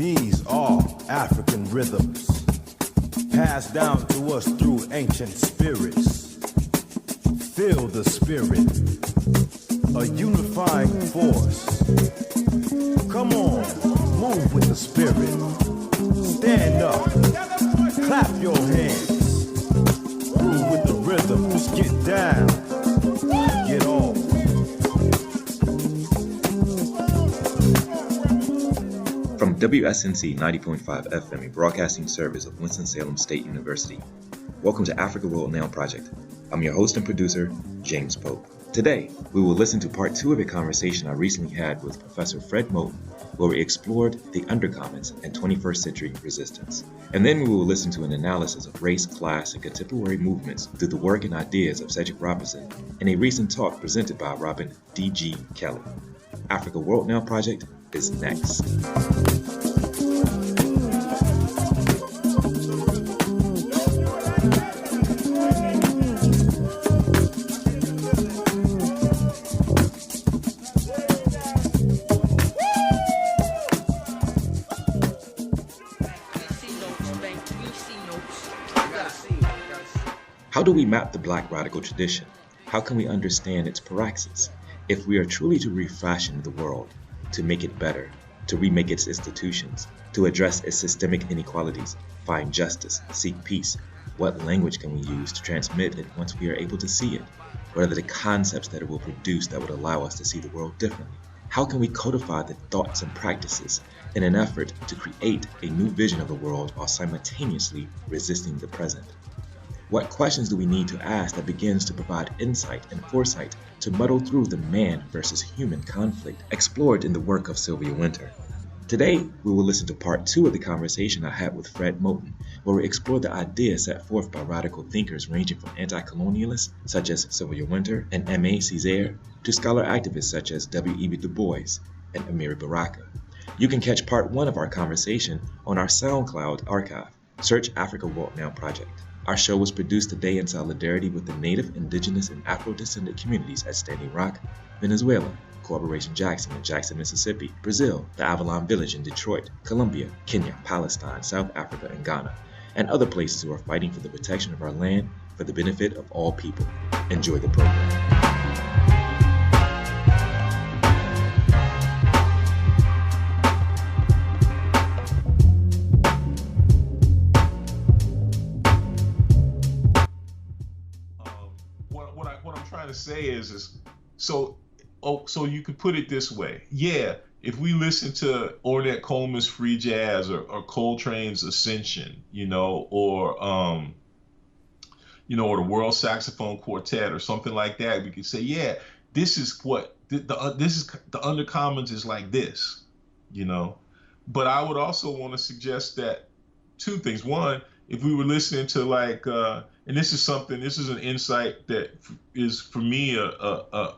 These are African rhythms, passed down to us through ancient spirits. Feel the spirit, a unifying force. Come on, move with the spirit. Stand up, clap your hands. Groove with the rhythms, get down, get off. From WSNC 90.5 FM, a broadcasting service of Winston-Salem State University. Welcome to Africa World Now Project. I'm your host and producer, James Pope. Today, we will listen to part 2 of a conversation I recently had with Professor Fred Moten, where we explored the Undercommons and 21st century resistance. And then we will listen to an analysis of race, class, and contemporary movements through the work and ideas of Cedric Robinson in a recent talk presented by Robin D.G. Kelly. Africa World Now Project is next. How do we map the Black radical tradition? How can we understand its praxis? If we are truly to refashion the world, to make it better, to remake its institutions, to address its systemic inequalities, find justice, seek peace, what language can we use to transmit it once we are able to see it? What are the concepts that it will produce that would allow us to see the world differently? How can we codify the thoughts and practices in an effort to create a new vision of the world while simultaneously resisting the present? What questions do we need to ask that begins to provide insight and foresight to muddle through the man versus human conflict explored in the work of Sylvia Wynter? Today, we will listen to part 2 of the conversation I had with Fred Moten, where we explore the ideas set forth by radical thinkers ranging from anti-colonialists such as Sylvia Wynter and Aimé, Césaire, to scholar activists such as W.E.B. Du Bois and Amiri Baraka. You can catch part 1 of our conversation on our SoundCloud archive. Search Africa World Now Project. Our show was produced today in solidarity with the Native, Indigenous, and Afro-descendant communities at Standing Rock, Venezuela, Corporation Jackson in Jackson, Mississippi, Brazil, the Avalon Village in Detroit, Colombia, Kenya, Palestine, South Africa, and Ghana, and other places who are fighting for the protection of our land for the benefit of all people. Enjoy the program. To say is so you could put it this way. Yeah, if we listen to Ornette Coleman's Free Jazz or Coltrane's Ascension, or the World Saxophone Quartet or something like that, we could say, yeah, this is what the Undercommons is like this, But I would also want to suggest that 2 things. One, if we were listening to and this is an insight that is for me an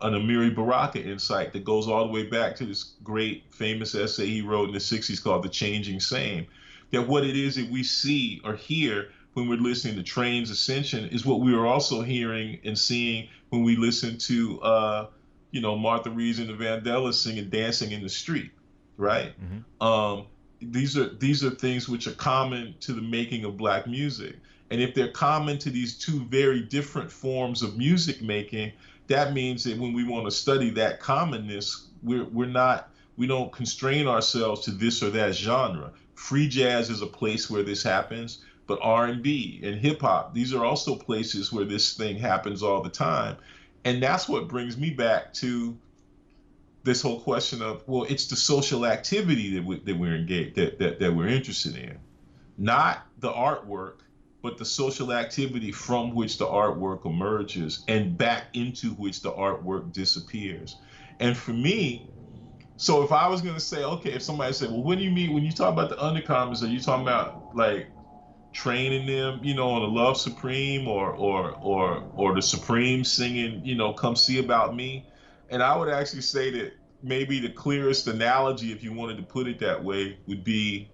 Amiri Baraka insight that goes all the way back to this great famous essay he wrote in the 60s called The Changing Same, that what it is that we see or hear when we're listening to Train's Ascension is what we are also hearing and seeing when we listen to Martha Reeves and the Vandellas singing Dancing in the Street, right? Mm-hmm. These are things which are common to the making of Black music. And if they're common to these 2 very different forms of music making, that means that when we want to study that commonness, we don't constrain ourselves to this or that genre. Free jazz is a place where this happens, but R&B and hip hop, these are also places where this thing happens all the time. And that's what brings me back to this whole question of, well, it's the social activity that we're engaged, that we're interested in, not the artwork, but the social activity from which the artwork emerges and back into which the artwork disappears. And for me, so if I was going to say, okay, if somebody said, well, what do you mean when you talk about the Undercommons? Are you talking about like training them, on the Love Supreme or the Supreme singing, Come See About Me? And I would actually say that maybe the clearest analogy, if you wanted to put it that way, would be,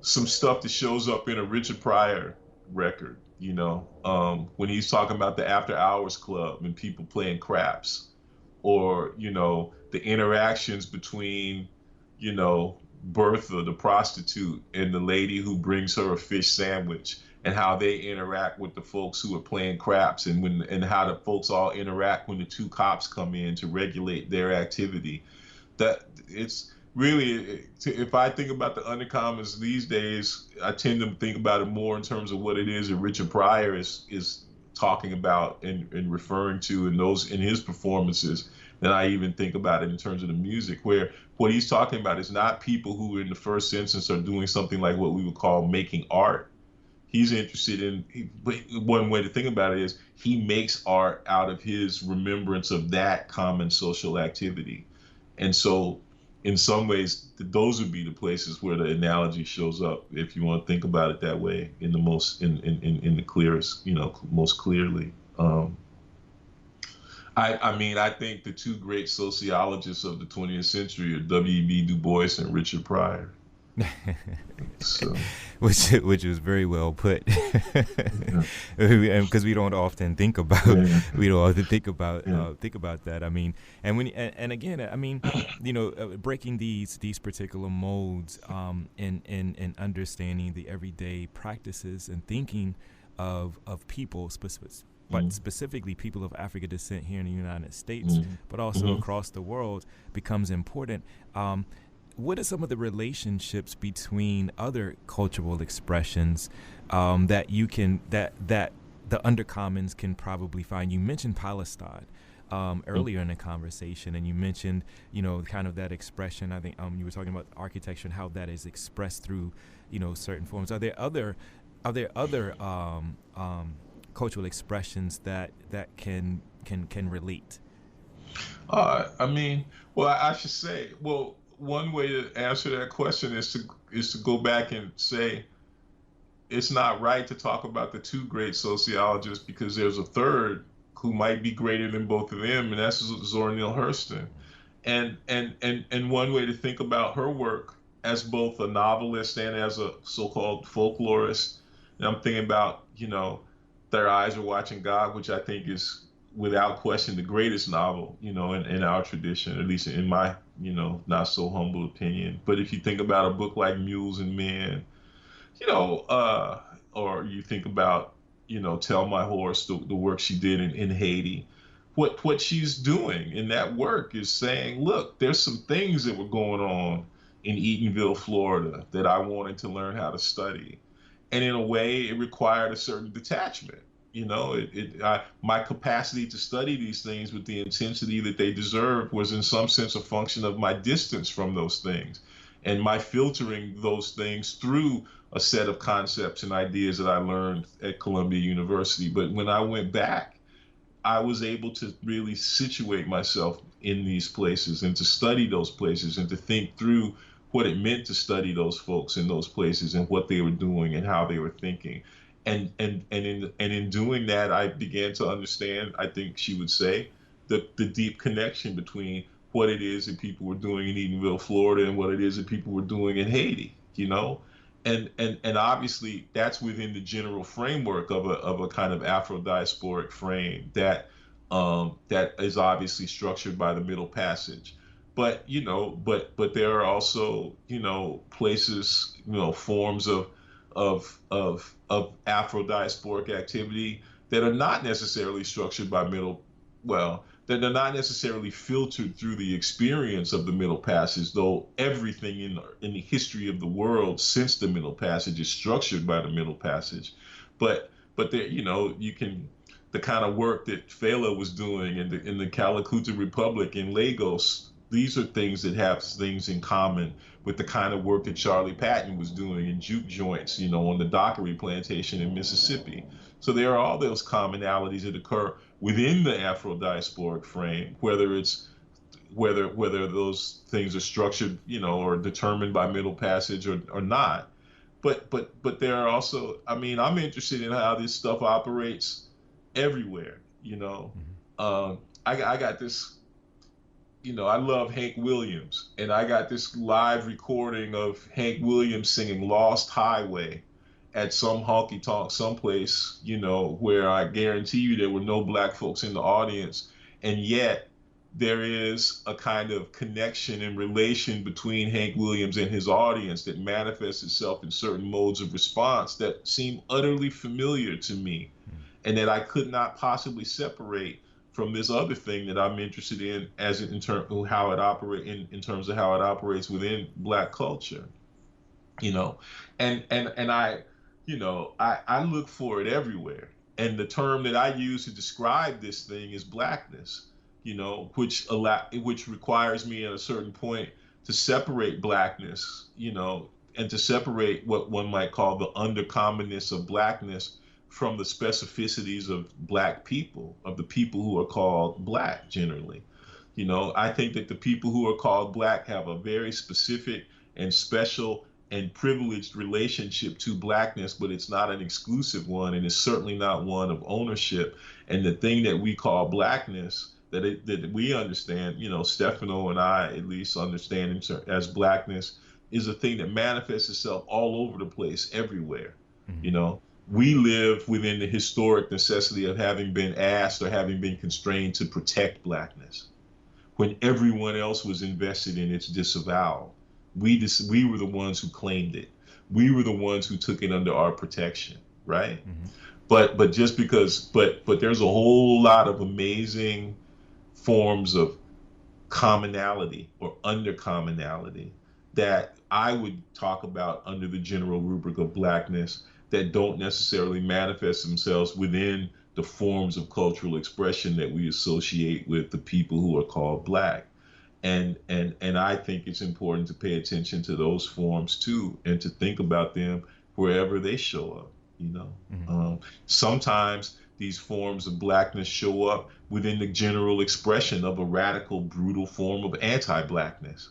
some stuff that shows up in a Richard Pryor record, when he's talking about the After Hours Club and people playing craps, or, the interactions between, you know, Bertha, the prostitute, and the lady who brings her a fish sandwich, and how they interact with the folks who are playing craps, and how the folks all interact when the two cops come in to regulate their activity. That it's really, if I think about the Undercommons these days, I tend to think about it more in terms of what it is that Richard Pryor is talking about and referring to in his performances, than I even think about it in terms of the music, where what he's talking about is not people who in the first instance are doing something like what we would call making art. He's interested in, but one way to think about it is he makes art out of his remembrance of that common social activity. And so in some ways, those would be the places where the analogy shows up, if you want to think about it that way, in the most, in the clearest, most clearly. I mean, I think the two great sociologists of the 20th century are W.E.B. Du Bois and Richard Pryor. So. which was very well put, because we don't often think about think about that. I mean, and when and again, I mean, breaking these particular modes, in understanding the everyday practices and thinking of people, but specifically people of African descent here in the United States, but also across the world, becomes important. What are some of the relationships between other cultural expressions that the Undercommons can probably find? You mentioned Palestine earlier in the conversation, and you mentioned, kind of that expression. I think you were talking about architecture and how that is expressed through, certain forms. Are there other cultural expressions that can relate? I mean, well, I should say, one way to answer that question is to go back and say it's not right to talk about the two great sociologists, because there's a third who might be greater than both of them, and that's Zora Neale Hurston. And one way to think about her work as both a novelist and as a so-called folklorist, and I'm thinking about, Their Eyes Are Watching God, which I think is without question the greatest novel, in our tradition, at least in my, not so humble opinion. But if you think about a book like Mules and Men, or you think about, Tell My Horse, the work she did in Haiti, what she's doing in that work is saying, look, there's some things that were going on in Eatonville, Florida, that I wanted to learn how to study. And in a way, it required a certain detachment. My capacity to study these things with the intensity that they deserved was in some sense a function of my distance from those things, and my filtering those things through a set of concepts and ideas that I learned at Columbia University. But when I went back, I was able to really situate myself in these places and to study those places and to think through what it meant to study those folks in those places and what they were doing and how they were thinking. And in doing that, I began to understand, I think she would say, the deep connection between what it is that people were doing in Eatonville, Florida, and what it is that people were doing in Haiti, And obviously that's within the general framework of a kind of Afro-diasporic frame that is obviously structured by the Middle Passage. But but there are also places, forms of Afro-diasporic activity that are not necessarily structured by that are not necessarily filtered through the experience of the Middle Passage, though everything in the history of the world since the Middle Passage is structured by the Middle Passage. But there, you can, the kind of work that Fela was doing in the Calacuta Republic in Lagos, these are things that have things in common with the kind of work that Charlie Patton was doing in juke joints, on the Dockery plantation in Mississippi. So there are all those commonalities that occur within the Afro-diasporic frame, whether those things are structured, or determined by Middle Passage or not. But there are also, I'm interested in how this stuff operates everywhere. I got this. I love Hank Williams, and I got this live recording of Hank Williams singing Lost Highway at some honky-tonk someplace, where I guarantee you there were no black folks in the audience, and yet there is a kind of connection and relation between Hank Williams and his audience that manifests itself in certain modes of response that seem utterly familiar to me, and that I could not possibly separate from this other thing that I'm interested in as in terms of how it in terms of how it operates within Black culture, you know, and I, you know, I look for it everywhere, and the term that I use to describe this thing is Blackness, you know, which requires me at a certain point to separate Blackness, you know, and to separate what one might call the undercommonness of Blackness from the specificities of Black people, of the people who are called Black generally. You know, I think that the people who are called Black have a very specific and special and privileged relationship to Blackness, but it's not an exclusive one, and it's certainly not one of ownership. And the thing that we call Blackness, that we understand, you know, Stefano and I at least understand as Blackness, is a thing that manifests itself all over the place, everywhere. Mm-hmm. You know, we live within the historic necessity of having been asked or having been constrained to protect Blackness when everyone else was invested in its disavowal. We were the ones who claimed it. We were the ones who took it under our protection, right? Mm-hmm. But just because, but there's a whole lot of amazing forms of commonality or undercommonality that I would talk about under the general rubric of Blackness that don't necessarily manifest themselves within the forms of cultural expression that we associate with the people who are called Black. And I think it's important to pay attention to those forms too, and to think about them wherever they show up, you know. Mm-hmm. Sometimes these forms of Blackness show up within the general expression of a radical, brutal form of anti-Blackness,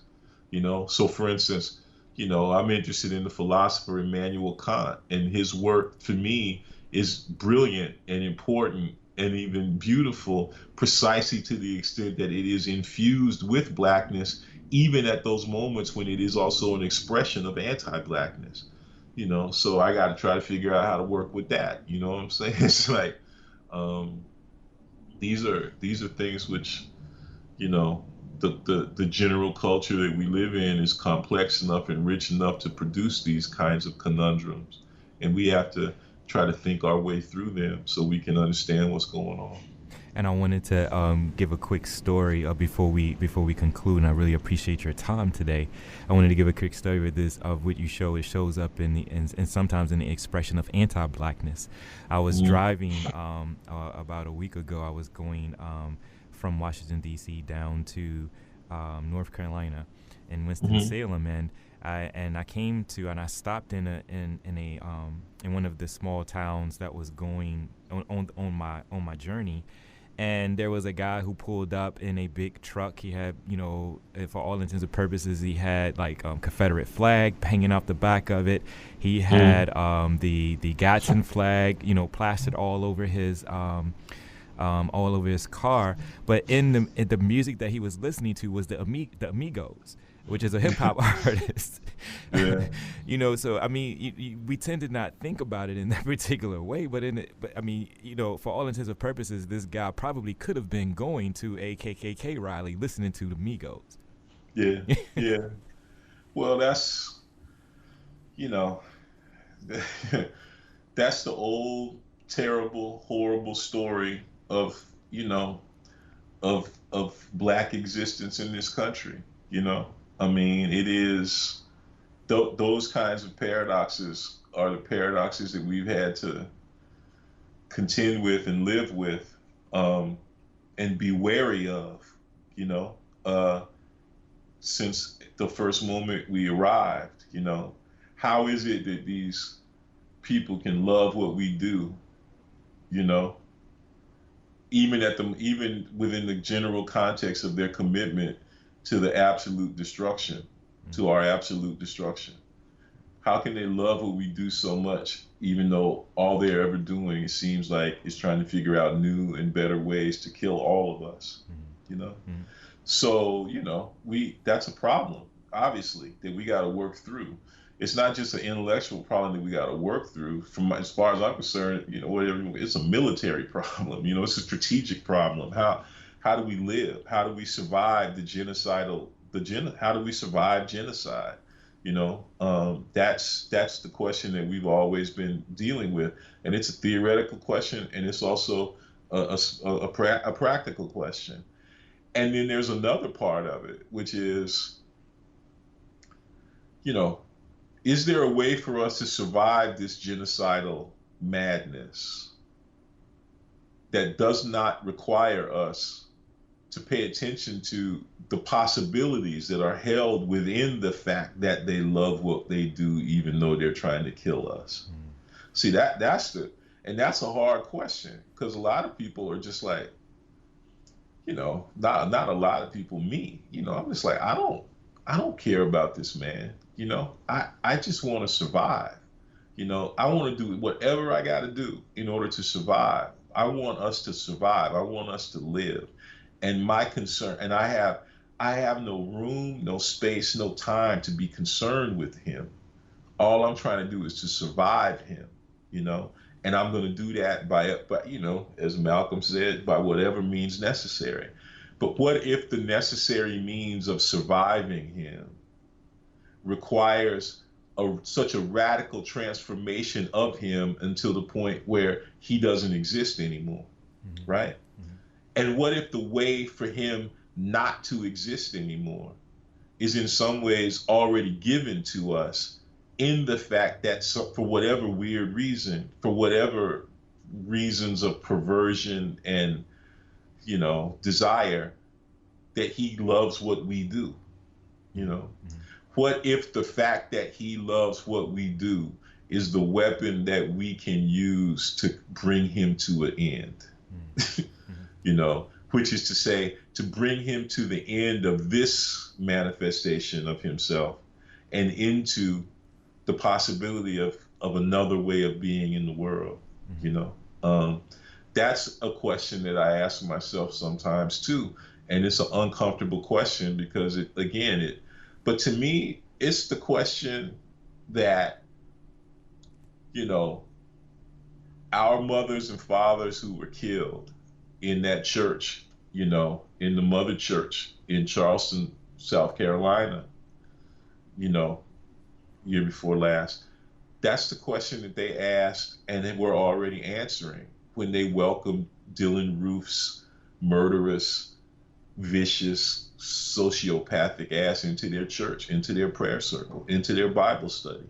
you know. So for instance, you know, I'm interested in the philosopher Immanuel Kant, and his work for me is brilliant and important and even beautiful, precisely to the extent that it is infused with Blackness, even at those moments when it is also an expression of anti-Blackness. You know, so I got to try to figure out how to work with that. You know what I'm saying? It's like these are things which, you know, the general culture that we live in is complex enough and rich enough to produce these kinds of conundrums, and we have to try to think our way through them so we can understand what's going on. And I wanted to give a quick story before we conclude, and I really appreciate your time today. I wanted to give a quick story of this, of what you show. It shows up in sometimes in the expression of anti-Blackness. I was driving about a week ago. I was going from Washington D.C. down to North Carolina in Winston-Salem, and I came to, and I stopped in one of the small towns that was going on my journey, and there was a guy who pulled up in a big truck. He had, you know, for all intents and purposes, he had like Confederate flag hanging out the back of it. He had the Gadsden flag, you know, plastered all over his car. But in the music that he was listening to was the Amigos, which is a hip hop artist. Yeah. You know, so I mean, we tend to not think about it in that particular way, but I mean, you know, for all intents and purposes, this guy probably could have been going to a KKK rally listening to the Migos. Yeah, yeah. Well, that's, you know, that's the old, terrible, horrible story of, you know, of Black existence in this country, you know. I mean, it is, those kinds of paradoxes are the paradoxes that we've had to contend with and live with, and be wary of, you know, since the first moment we arrived. You know, how is it that these people can love what we do, you know, even within the general context of their commitment to the absolute destruction, to our absolute destruction? How can they love what we do so much, even though all they're ever doing, it seems like, is trying to figure out new and better ways to kill all of us, you know? So, you know, that's a problem, obviously, that we got to work through. It's not just an intellectual problem that we got to work through. From as far as I'm concerned, you know, it's a military problem. You know, it's a strategic problem. How do we live? How do we survive how do we survive genocide? That's the question that we've always been dealing with, and it's a theoretical question, and it's also a practical question. And then there's another part of it, which is, is there a way for us to survive this genocidal madness that does not require us to pay attention to the possibilities that are held within the fact that they love what they do, even though they're trying to kill us? See, that's a hard question, because a lot of people are just like, not a lot of people, me, I'm just like, I don't care about this man. I just want to survive. I want to do whatever I got to do in order to survive. I want us to survive. I want us to live. And my concern, and I have no room, no space, no time to be concerned with him. All I'm trying to do is to survive him, and I'm going to do that by, as Malcolm said, by whatever means necessary. But what if the necessary means of surviving him requires such a radical transformation of him until the point where he doesn't exist anymore, right? And what if the way for him not to exist anymore is in some ways already given to us in the fact that for whatever weird reason, for whatever reasons of perversion and, desire, that he loves what we do, What if the fact that he loves what we do is the weapon that we can use to bring him to an end? Which is to say, to bring him to the end of this manifestation of himself and into the possibility of another way of being in the world. That's a question that I ask myself sometimes too. And it's an uncomfortable question because but to me, it's the question that, our mothers and fathers who were killed in that church, in the mother church in Charleston, South Carolina, year before last. That's the question that they asked and they were already answering when they welcomed Dylan Roof's murderous, vicious, sociopathic ass into their church, into their prayer circle, into their Bible study.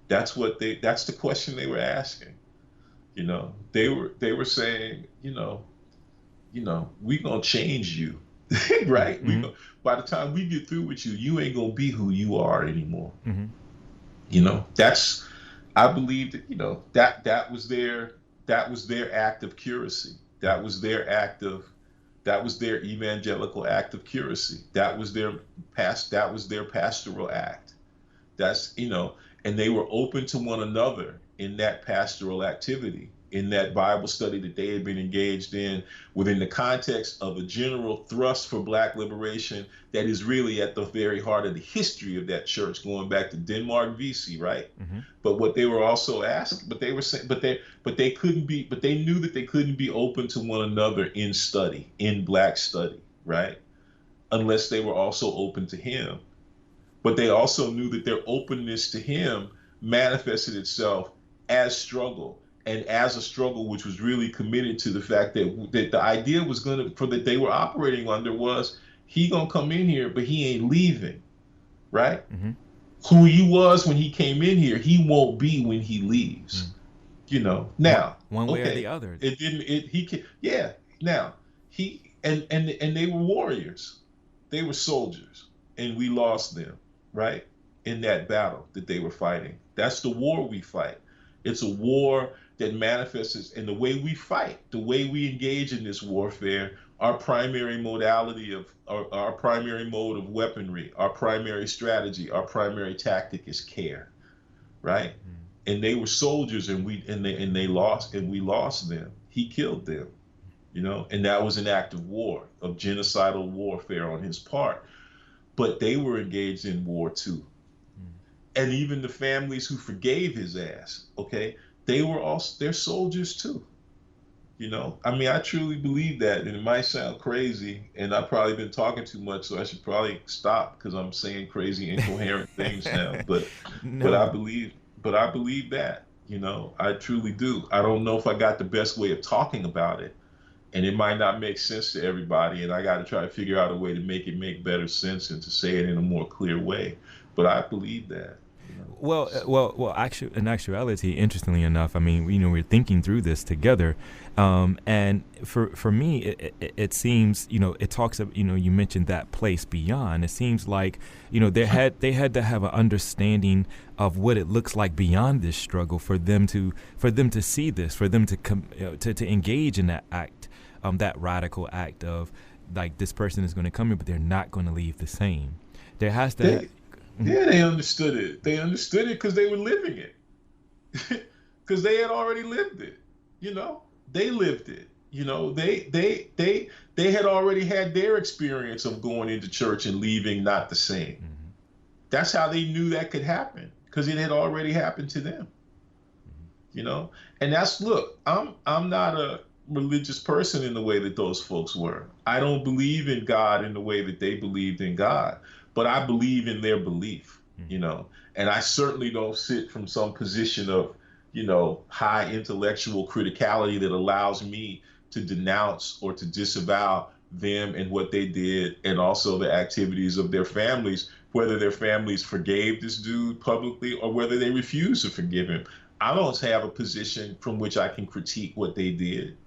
That's the question they were asking. They were saying, we gonna change you, right? By the time we get through with you, you ain't gonna be who you are anymore. I believe that, that was their act of curacy. That was their evangelical act of curacy. That was their pastoral act. And they were open to one another in that pastoral activity, in that Bible study that they had been engaged in within the context of a general thrust for Black liberation that is really at the very heart of the history of that church, going back to Denmark Vesey, right? But what they were also asked, they knew that they couldn't be open to one another in study, in Black study, right? Unless they were also open to him. But they also knew that their openness to him manifested itself as struggle, and as a struggle which was really committed to the fact that the idea was that they were operating under was, he gonna come in here, but he ain't leaving, right? Who he was when he came in here, he won't be when he leaves. Now one way or the other. Now and they were warriors, they were soldiers, and we lost them, right? In that battle that they were fighting. That's the war we fight. It's a war that manifests in the way we fight, the way we engage in this warfare. Our primary modality of our primary mode of weaponry, our primary strategy, our primary tactic is care, right? And they were soldiers, and we lost them. He killed them, and that was an act of war, of genocidal warfare on his part. But they were engaged in war too. And even the families who forgave his ass, okay, they're soldiers too. You know, I mean, I truly believe that, and it might sound crazy, and I've probably been talking too much, so I should probably stop because I'm saying crazy, incoherent things now. But No. I believe that. You know, I truly do. I don't know if I got the best way of talking about it, and it might not make sense to everybody, and I got to try to figure out a way to make it make better sense and to say it in a more clear way. But I believe that. Well. Actually, in actuality, interestingly enough, I mean, we're thinking through this together, and for me, it seems, it talks of, you mentioned that place beyond. It seems like, they had to have an understanding of what it looks like beyond this struggle for them to see this, for them to engage in that act, that radical act of, like, this person is going to come here, but they're not going to leave the same. There has to. Yeah, they understood it. They understood it because they were living it. Because they had already lived it. They lived it. They had already had their experience of going into church and leaving not the same. Mm-hmm. That's how they knew that could happen, because it had already happened to them. Mm-hmm. And look, I'm not a religious person in the way that those folks were. I don't believe in God in the way that they believed in God. But I believe in their belief, and I certainly don't sit from some position of, high intellectual criticality that allows me to denounce or to disavow them and what they did, and also the activities of their families, whether their families forgave this dude publicly or whether they refused to forgive him. I don't have a position from which I can critique what they did.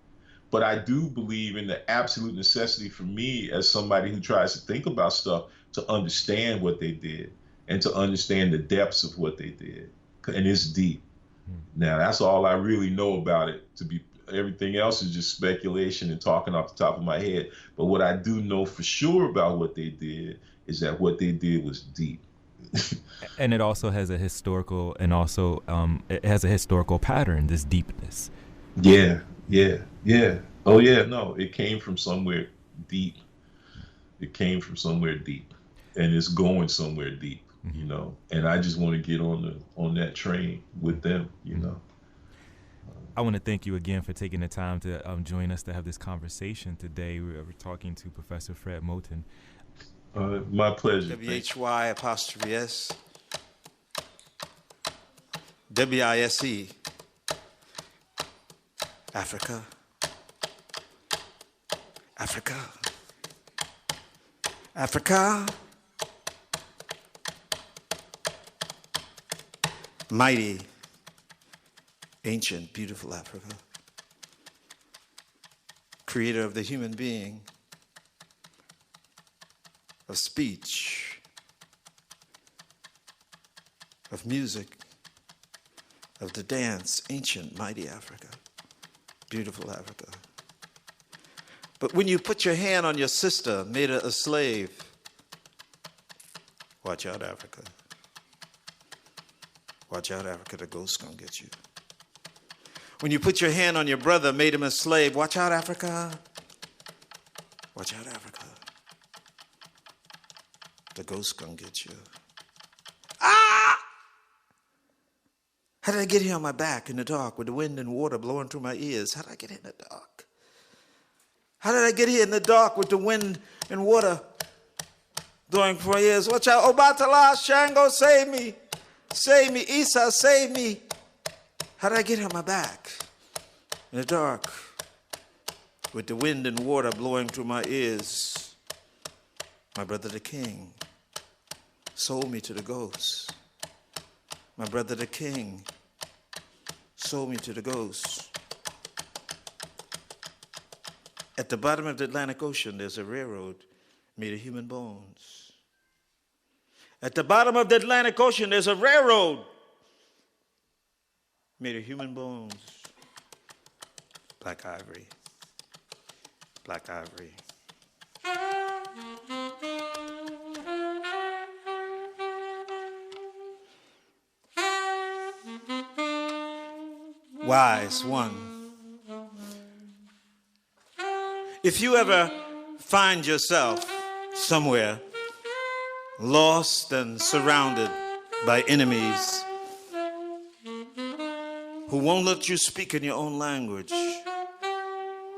But I do believe in the absolute necessity for me, as somebody who tries to think about stuff, to understand what they did and to understand the depths of what they did. And it's deep. Now, that's all I really know about it. Everything else is just speculation and talking off the top of my head. But what I do know for sure about what they did is that what they did was deep. And it also has a historical, and also it has a historical pattern, this deepness. Yeah. Oh, yeah, no, it came from somewhere deep. And it's going somewhere deep, and I just want to get on that train with them, I want to thank you again for taking the time to join us to have this conversation today. We're talking to Professor Fred Moten. My pleasure. WHY''S WISE Africa. Mighty, ancient, beautiful Africa. Creator of the human being, of speech, of music, of the dance, ancient, mighty Africa. Beautiful Africa. But when you put your hand on your sister, made her a slave, watch out, Africa. Watch out, Africa, the ghost's gonna get you. When you put your hand on your brother, made him a slave, watch out, Africa. Watch out, Africa. The ghost's gonna get you. Ah! How did I get here on my back in the dark with the wind and water blowing through my ears? How did I get in the dark? How did I get here in the dark with the wind and water blowing through my ears? Watch out, Obatala, Shango, save me. Save me, Isa, save me. How did I get on my back in the dark with the wind and water blowing through my ears? My brother the king sold me to the ghosts. My brother the king sold me to the ghosts. At the bottom of the Atlantic Ocean, there's a railroad made of human bones. At the bottom of the Atlantic Ocean, there's a railroad made of human bones. Black ivory. Black ivory. Wise one. If you ever find yourself somewhere lost and surrounded by enemies who won't let you speak in your own language,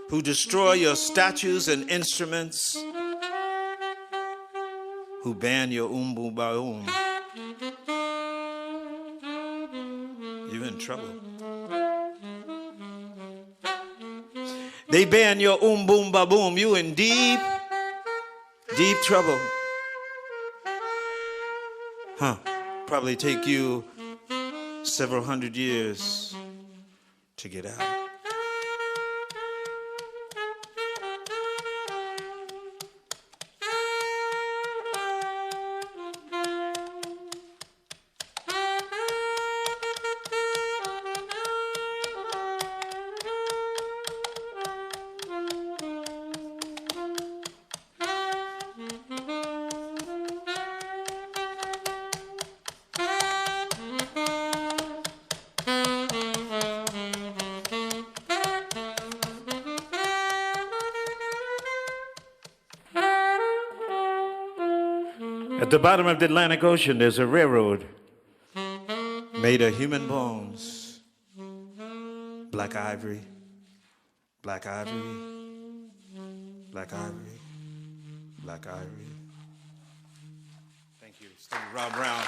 who destroy your statues and instruments, who ban your umbu-ba-um, you're in trouble. They ban your boom, you in deep, deep trouble. Probably take you several hundred years to get out. At the bottom of the Atlantic Ocean, there's a railroad made of human bones. Black ivory, black ivory, black ivory, black ivory. Thank you. Steve Rob Brown.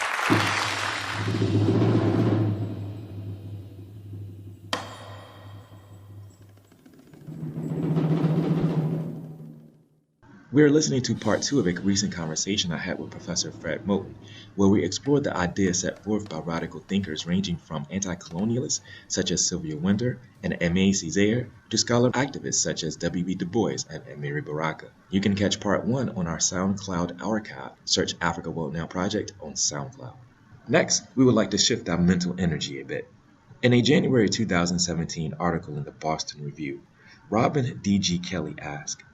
We are listening to part 2 of a recent conversation I had with Professor Fred Moten, where we explored the ideas set forth by radical thinkers ranging from anti-colonialists such as Sylvia Wynter and Aimé Césaire to scholar activists such as W.B. Du Bois and Amiri Baraka. You can catch part 1 on our SoundCloud archive. Search Africa World Now Project on SoundCloud. Next, we would like to shift our mental energy a bit. In a January 2017 article in the Boston Review, Robin D.G. Kelly asked,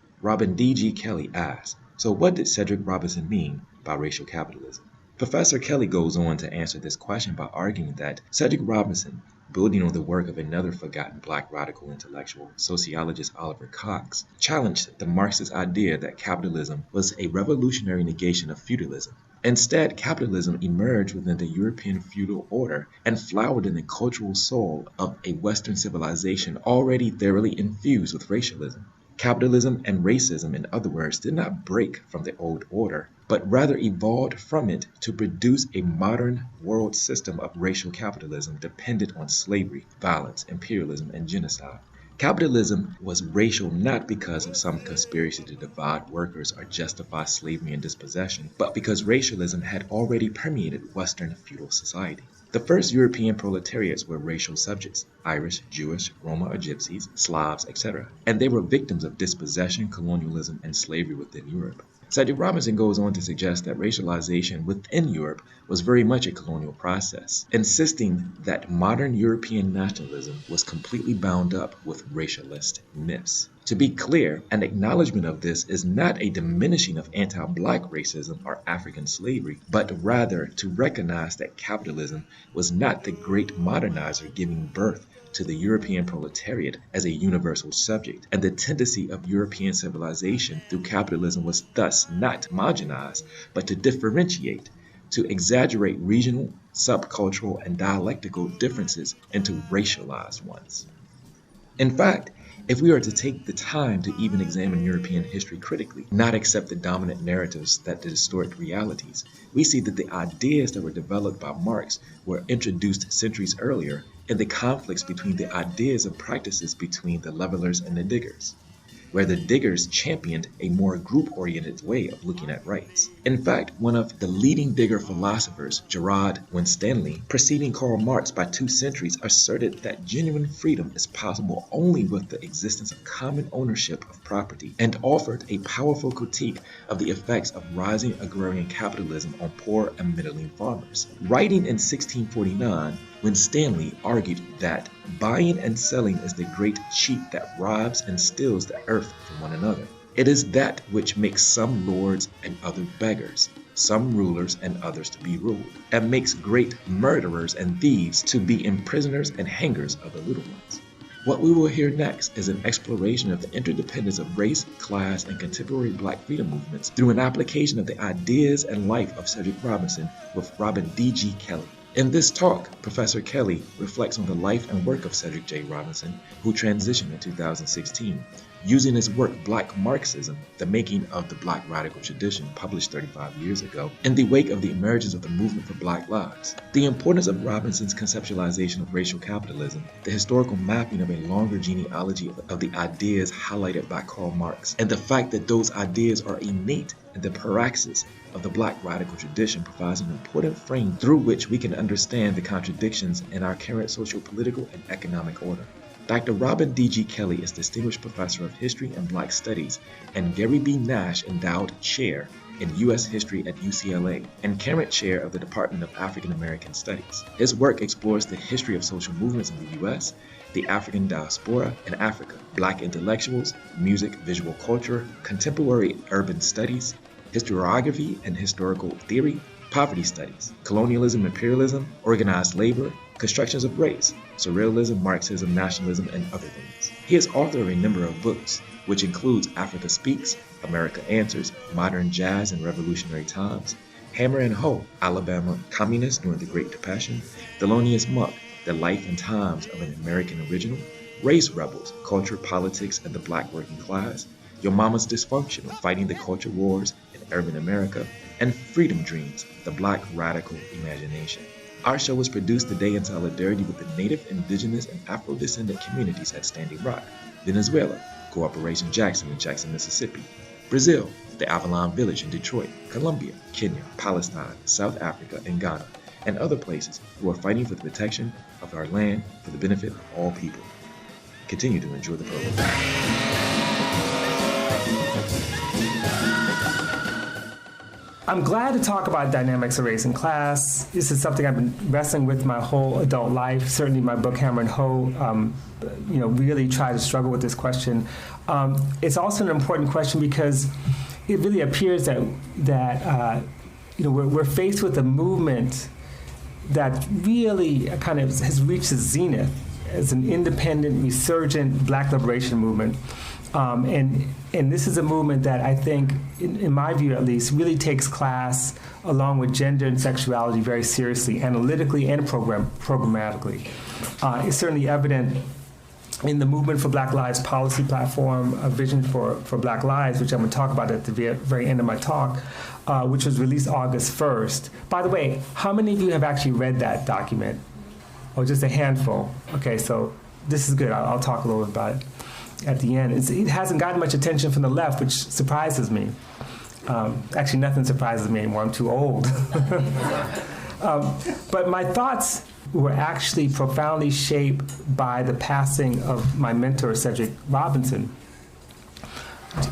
so what did Cedric Robinson mean by racial capitalism? Professor Kelly goes on to answer this question by arguing that Cedric Robinson, building on the work of another forgotten black radical intellectual, sociologist Oliver Cox, challenged the Marxist idea that capitalism was a revolutionary negation of feudalism. Instead, capitalism emerged within the European feudal order and flowered in the cultural soul of a Western civilization already thoroughly infused with racialism. Capitalism and racism, in other words, did not break from the old order, but rather evolved from it to produce a modern world system of racial capitalism dependent on slavery, violence, imperialism, and genocide. Capitalism was racial not because of some conspiracy to divide workers or justify slavery and dispossession, but because racialism had already permeated Western feudal society. The first European proletariats were racial subjects, Irish, Jewish, Roma or Gypsies, Slavs, etc., and they were victims of dispossession, colonialism, and slavery within Europe. Cedric Robinson goes on to suggest that racialization within Europe was very much a colonial process, insisting that modern European nationalism was completely bound up with racialist myths. To be clear, an acknowledgement of this is not a diminishing of anti-black racism or African slavery, but rather to recognize that capitalism was not the great modernizer giving birth to the European proletariat as a universal subject, and the tendency of European civilization through capitalism was thus not homogenized, but to differentiate, to exaggerate regional, subcultural, and dialectical differences into racialized ones. In fact, if we are to take the time to even examine European history critically, not accept the dominant narratives that distort realities, we see that the ideas that were developed by Marx were introduced centuries earlier in the conflicts between the ideas and practices between the levelers and the diggers, where the diggers championed a more group-oriented way of looking at rights. In fact, one of the leading digger philosophers, Gerard Winstanley, preceding Karl Marx by 2 centuries, asserted that genuine freedom is possible only with the existence of common ownership of property, and offered a powerful critique of the effects of rising agrarian capitalism on poor and middling farmers. Writing in 1649, Winstanley argued that buying and selling is the great cheat that robs and steals the earth from one another. It is that which makes some lords and other beggars, some rulers and others to be ruled, and makes great murderers and thieves to be imprisoners and hangers of the little ones. What we will hear next is an exploration of the interdependence of race, class, and contemporary black freedom movements through an application of the ideas and life of Cedric Robinson with Robin D.G. Kelly. In this talk, Professor Kelly reflects on the life and work of Cedric J. Robinson, who transitioned in 2016, Using his work Black Marxism, The Making of the Black Radical Tradition, published 35 years ago, in the wake of the emergence of the movement for Black lives. The importance of Robinson's conceptualization of racial capitalism, the historical mapping of a longer genealogy of the ideas highlighted by Karl Marx, and the fact that those ideas are innate in the praxis of the Black radical tradition provides an important frame through which we can understand the contradictions in our current social, political, and economic order. Dr. Robin D.G. Kelly is Distinguished Professor of History and Black Studies and Gary B. Nash Endowed Chair in U.S. History at UCLA and current Chair of the Department of African American Studies. His work explores the history of social movements in the U.S., the African diaspora in Africa, Black intellectuals, music, visual culture, contemporary urban studies, historiography and historical theory, poverty studies, colonialism, imperialism, organized labor, constructions of race, surrealism, Marxism, nationalism, and other things. He is author of a number of books, which includes Africa Speaks, America Answers, Modern Jazz in Revolutionary Times, Hammer and Hoe, Alabama Communists During the Great Depression, Thelonious Monk, The Life and Times of an American Original, Race Rebels, Culture, Politics, and the Black Working Class, Your Mama's Dysfunction, Fighting the Culture Wars in Urban America, and Freedom Dreams, The Black Radical Imagination. Our show was produced today in solidarity with the Native, Indigenous, and Afro-descendant communities at Standing Rock, Venezuela, Cooperation Jackson in Jackson, Mississippi, Brazil, the Avalon Village in Detroit, Colombia, Kenya, Palestine, South Africa, and Ghana, and other places who are fighting for the protection of our land for the benefit of all people. Continue to enjoy the program. I'm glad to talk about dynamics of race and class. This is something I've been wrestling with my whole adult life. Certainly my book, Hammer and Hoe, really tried to struggle with this question. It's also an important question because it really appears that we're faced with a movement that really kind of has reached its zenith as an independent, resurgent Black liberation movement. And this is a movement that I think, in my view at least, really takes class along with gender and sexuality very seriously, analytically and programmatically. It's certainly evident in the Movement for Black Lives policy platform, a vision for Black Lives, which I'm going to talk about at the very end of my talk, which was released August 1st. By the way, how many of you have actually read that document? Oh, just a handful. Okay, so this is good. I'll talk a little bit about it at the end. It hasn't gotten much attention from the left, which surprises me. Actually, nothing surprises me anymore. I'm too old. But my thoughts were actually profoundly shaped by the passing of my mentor, Cedric Robinson,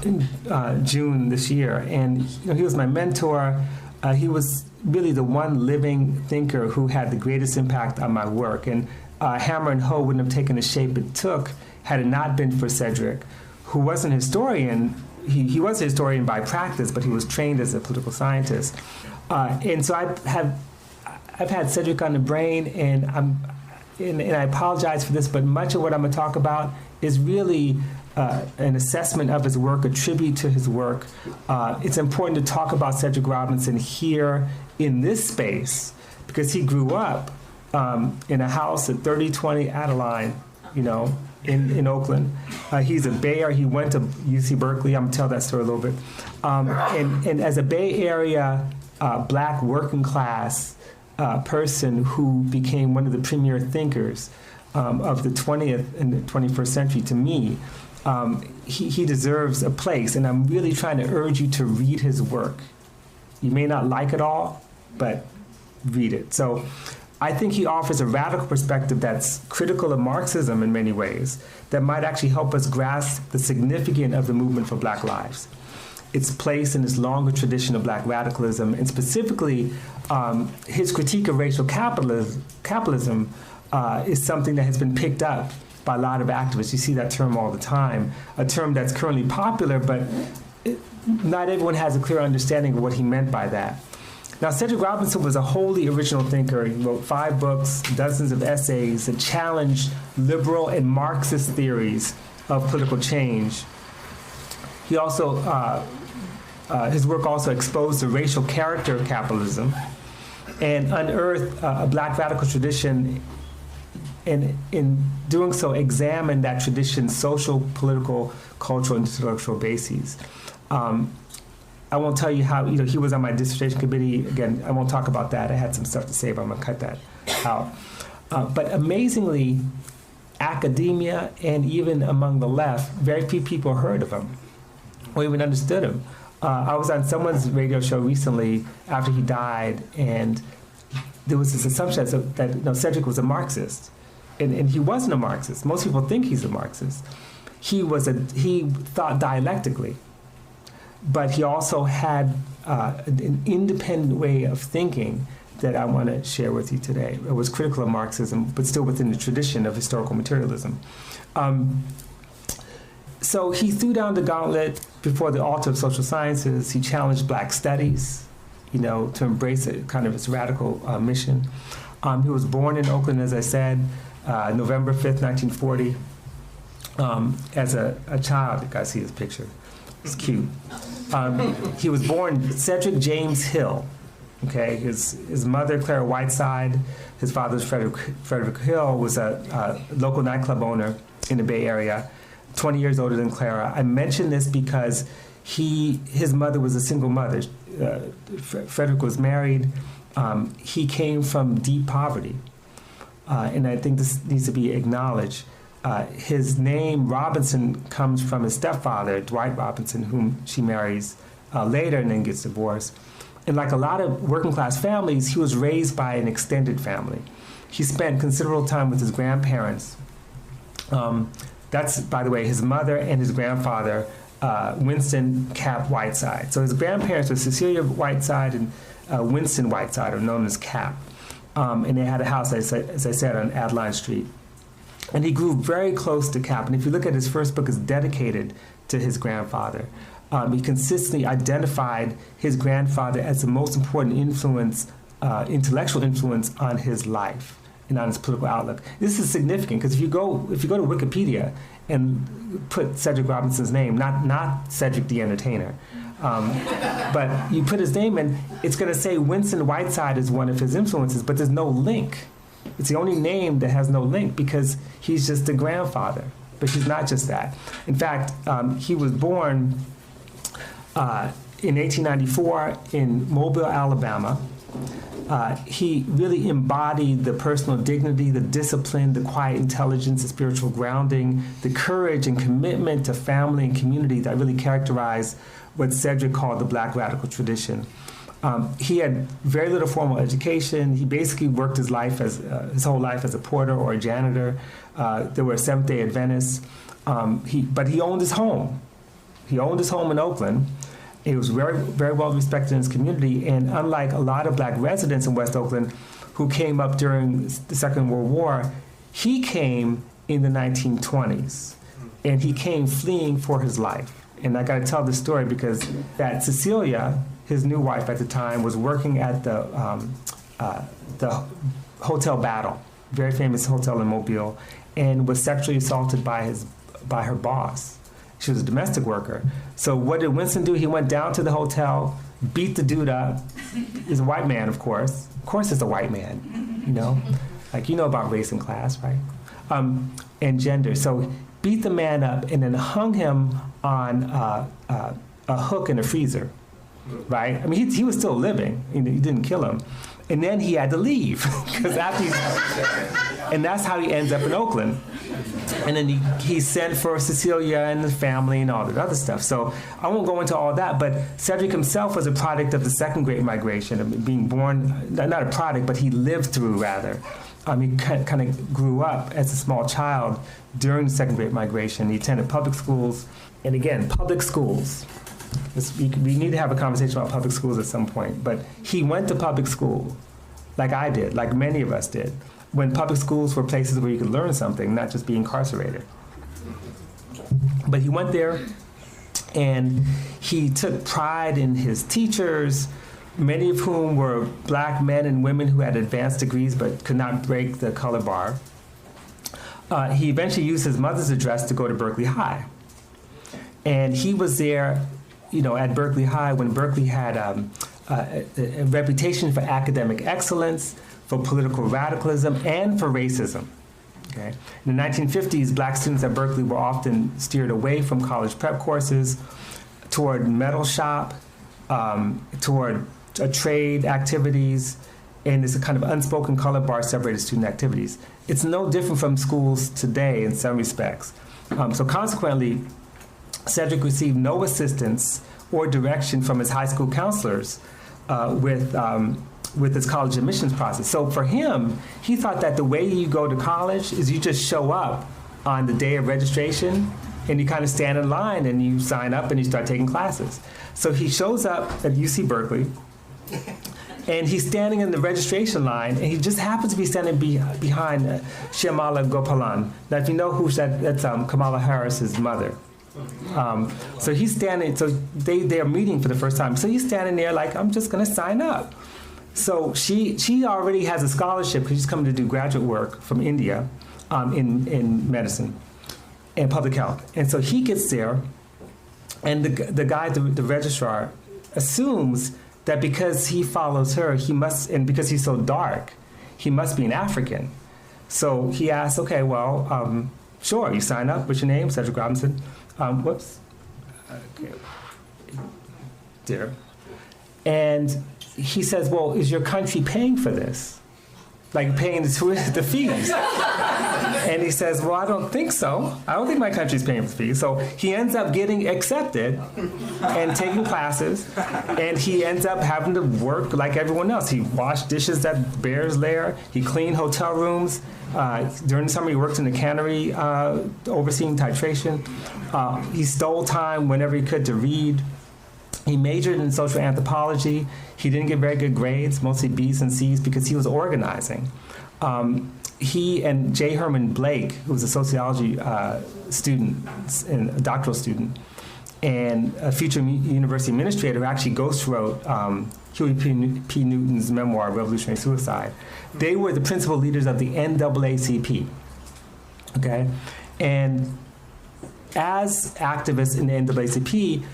in June this year. And he was my mentor. He was really the one living thinker who had the greatest impact on my work. And Hammer and Hoe wouldn't have taken the shape it took had it not been for Cedric, who wasn't a historian. He was a historian by practice, but he was trained as a political scientist. And so I've had Cedric on the brain, and I apologize for this, but much of what I'm going to talk about is really an assessment of his work, a tribute to his work. It's important to talk about Cedric Robinson here in this space because he grew up in a house at 3020 Adeline, in Oakland. He's a Bayer. He went to UC Berkeley. I'm going to tell that story a little bit. And as a Bay Area Black working class person who became one of the premier thinkers of the 20th and the 21st century, to me, he deserves a place. And I'm really trying to urge you to read his work. You may not like it all, but read it. So I think he offers a radical perspective that's critical of Marxism in many ways that might actually help us grasp the significance of the movement for Black lives, its place in this longer tradition of Black radicalism, and specifically his critique of racial capitalism is something that has been picked up by a lot of activists. You see that term all the time, a term that's currently popular, but not everyone has a clear understanding of what he meant by that. Now, Cedric Robinson was a wholly original thinker. He wrote 5 books, dozens of essays that challenged liberal and Marxist theories of political change. He also, his work also exposed the racial character of capitalism and unearthed a Black radical tradition and in doing so, examine that tradition's social, political, cultural, and intellectual bases. I won't tell you how, he was on my dissertation committee. Again, I won't talk about that. I had some stuff to say, but I'm going to cut that out. But amazingly, academia and even among the left, very few people heard of him or even understood him. I was on someone's radio show recently after he died, and there was this assumption that Cedric was a Marxist. And he wasn't a Marxist. Most people think he's a Marxist. He thought dialectically. But he also had an independent way of thinking that I want to share with you today. It was critical of Marxism, but still within the tradition of historical materialism. So he threw down the gauntlet before the altar of social sciences. He challenged Black studies, to embrace its radical mission. He was born in Oakland, as I said, November 5th, 1940. As a child, you guys see his picture. It's cute. He was born Cedric James Hill. Okay, his mother, Clara Whiteside, his father, Frederick Hill, was a local nightclub owner in the Bay Area, 20 years older than Clara. I mention this because his mother was a single mother. Frederick was married. He came from deep poverty, and I think this needs to be acknowledged. His name, Robinson, comes from his stepfather, Dwight Robinson, whom she marries later and then gets divorced. And like a lot of working class families, he was raised by an extended family. He spent considerable time with his grandparents. That's, by the way, his mother and his grandfather, Winston Cap Whiteside. So his grandparents were Cecilia Whiteside and Winston Whiteside, or known as Cap. And they had a house, as I said, on Adeline Street. And he grew very close to Cap. And if you look at his first book, it's dedicated to his grandfather. He consistently identified his grandfather as the most important influence, intellectual influence on his life and on his political outlook. This is significant because if you go to Wikipedia and put Cedric Robinson's name, not Cedric the Entertainer, but you put his name in, it's going to say Winston Whiteside is one of his influences, but there's no link. It's the only name that has no link because he's just the grandfather. But he's not just that. In fact, he was born in 1894 in Mobile, Alabama. He really embodied the personal dignity, the discipline, the quiet intelligence, the spiritual grounding, the courage and commitment to family and community that really characterized what Cedric called the Black radical tradition. He had very little formal education. He basically worked his whole life as a porter or a janitor. There were Seventh-day Adventists. But he owned his home. He owned his home in Oakland. He was very, very well respected in his community. And unlike a lot of Black residents in West Oakland who came up during the Second World War, he came in the 1920s. And he came fleeing for his life. And I got to tell this story because that Cecilia, his new wife at the time, was working at the Hotel Battle, very famous hotel in Mobile, and was sexually assaulted by her boss. She was a domestic worker. So what did Winston do? He went down to the hotel, beat the dude up. He's a white man, of course. Of course it's a white man, Like, about race and class, right? And gender. So beat the man up and then hung him on a hook in a freezer, right? I mean, he was still living. He didn't kill him. And then he had to leave because and that's how he ends up in Oakland. And then he sent for Cecilia and the family and all that other stuff. So I won't go into all that, but Cedric himself was a product of the Second Great Migration, of being born, not a product, but he lived through, rather. He kind of grew up as a small child during the Second Great Migration. He attended public schools. And again, public schools. We need to have a conversation about public schools at some point. But he went to public school, like I did, like many of us did, when public schools were places where you could learn something, not just be incarcerated. But he went there, and he took pride in his teachers, many of whom were Black men and women who had advanced degrees but could not break the color bar. He eventually used his mother's address to go to Berkeley High. And he was there, at Berkeley High when Berkeley had a reputation for academic excellence, for political radicalism, and for racism. Okay. In the 1950s, black students at Berkeley were often steered away from college prep courses toward metal shop, toward trade activities, and there's a kind of unspoken color bar separated student activities. It's no different from schools today in some respects. So consequently, Cedric received no assistance or direction from his high school counselors with his college admissions process. So for him, he thought that the way you go to college is you just show up on the day of registration and you kind of stand in line and you sign up and you start taking classes. So he shows up at UC Berkeley and he's standing in the registration line and he just happens to be standing behind Shyamala Gopalan. Now if you know who that's Kamala Harris's mother. So he's standing, so they're meeting for the first time. So he's standing there like, I'm just gonna sign up. So she already has a scholarship because she's coming to do graduate work from India in medicine and public health. And so he gets there, and the guy, the registrar, assumes that because he follows her, he must, and because he's so dark, he must be an African. So he asks, okay, well, sure, you sign up. What's your name? Cedric Robinson. Whoops. Okay. There. And he says, well, is your country paying for this? Like paying the fees? And he says, well, I don't think so. I don't think my country's paying for the fees. So he ends up getting accepted and taking classes, and he ends up having to work like everyone else. He washed dishes at Bear's Lair. He cleaned hotel rooms. During the summer, he worked in the cannery overseeing titration. He stole time whenever he could to read. He majored in social anthropology. He didn't get very good grades, mostly B's and C's, because he was organizing. He and J. Herman Blake, who was a sociology student, and a doctoral student, and a future university administrator who actually ghostwrote Huey P. Newton's memoir, Revolutionary Suicide. They were the principal leaders of the NAACP, okay? And as activists in the NAACP,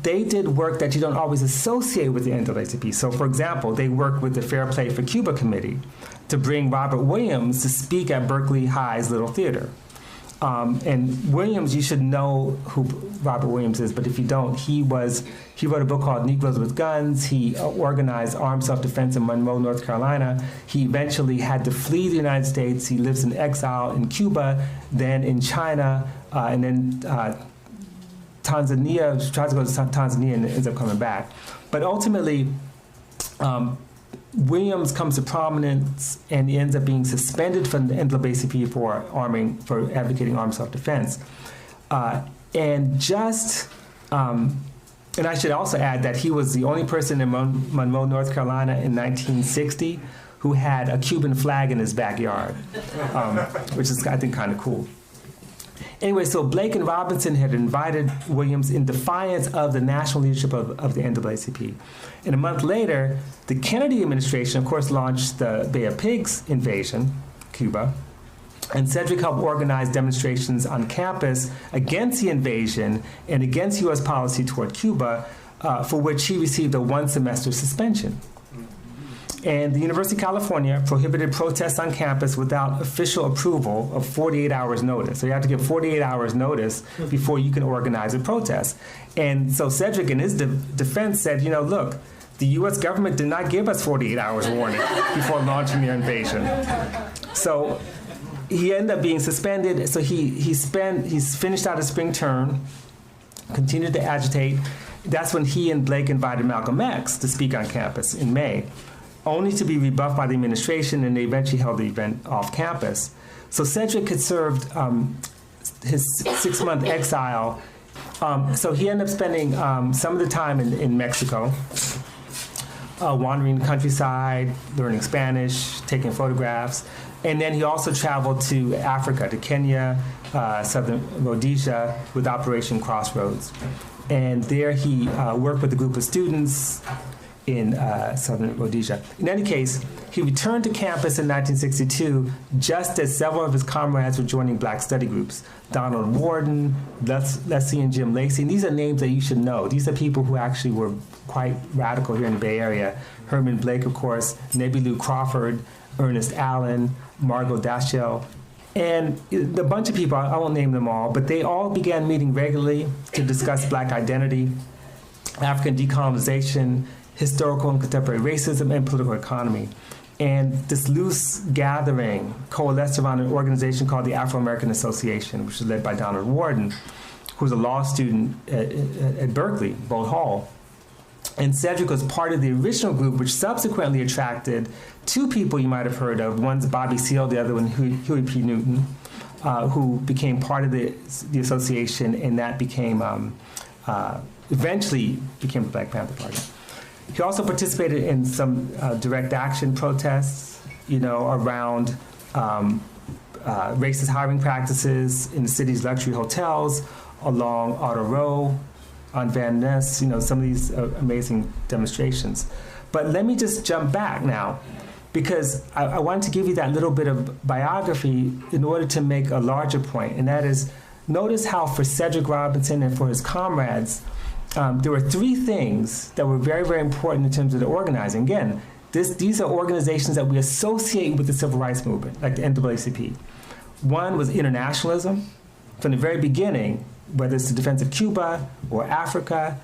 they did work that you don't always associate with the NAACP. So, for example, they worked with the Fair Play for Cuba Committee to bring Robert Williams to speak at Berkeley High's Little Theater. And Williams, you should know who Robert Williams is, but if you don't, he wrote a book called Negroes with Guns. He organized armed self-defense in Monroe, North Carolina. He eventually had to flee the United States. He lives in exile in Cuba, then in China, and then Tanzania, tries to go to Tanzania and ends up coming back. But ultimately, Williams comes to prominence and he ends up being suspended from the NAACP for advocating armed self-defense. And I should also add that he was the only person in Monroe, North Carolina in 1960 who had a Cuban flag in his backyard, which is, I think, kind of cool. Anyway, so Blake and Robinson had invited Williams in defiance of the national leadership of the NAACP. And a month later, the Kennedy administration, of course, launched the Bay of Pigs invasion, Cuba, and Cedric helped organize demonstrations on campus against the invasion and against U.S. policy toward Cuba, for which he received a one-semester suspension. And the University of California prohibited protests on campus without official approval of 48 hours notice. So you have to give 48 hours notice before you can organize a protest. And so Cedric, in his defense, said, look, the U.S. government did not give us 48 hours warning before launching their invasion. So he ended up being suspended. So he's finished out his spring term, continued to agitate. That's when he and Blake invited Malcolm X to speak on campus in May, only to be rebuffed by the administration, and they eventually held the event off campus. So Cedric had served his 6-month exile. So he ended up spending some of the time in Mexico, wandering the countryside, learning Spanish, taking photographs. And then he also traveled to Africa, to Kenya, southern Rhodesia, with Operation Crossroads. And there he worked with a group of students in southern Rhodesia. In any case, he returned to campus in 1962 just as several of his comrades were joining black study groups. Donald Warden, Leslie and Jim Lacey. And these are names that you should know. These are people who actually were quite radical here in the Bay Area. Herman Blake, of course, Nebilu Crawford, Ernest Allen, Margot Daschel. And a bunch of people, I won't name them all, but they all began meeting regularly to discuss Black identity, African decolonization, historical and contemporary racism, and political economy. And this loose gathering coalesced around an organization called the Afro-American Association, which was led by Donald Warden, who was a law student at Berkeley, Boalt Hall. And Cedric was part of the original group, which subsequently attracted two people you might have heard of. One's Bobby Seale, the other one Huey P. Newton, who became part of the association, and that became eventually became the Black Panther Party. He also participated in some direct action protests, around racist hiring practices in the city's luxury hotels, along Otter Row, on Van Ness, some of these amazing demonstrations. But let me just jump back now, because I wanted to give you that little bit of biography in order to make a larger point, and that is, notice how for Cedric Robinson and for his comrades, there were three things that were very, very important in terms of the organizing. Again, these are organizations that we associate with the civil rights movement, like the NAACP. One was internationalism. From the very beginning, whether it's the defense of Cuba or Africa,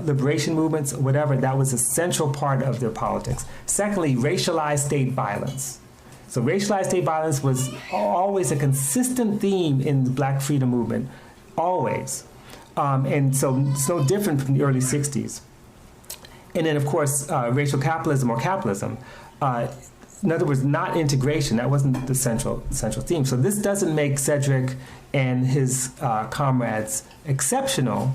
liberation movements, whatever, that was a central part of their politics. Secondly, racialized state violence. So racialized state violence was always a consistent theme in the Black freedom movement, always. And so it's no different from the early 60s. And then, of course, racial capitalism or capitalism. In other words, not integration. That wasn't the central theme. So this doesn't make Cedric and his comrades exceptional.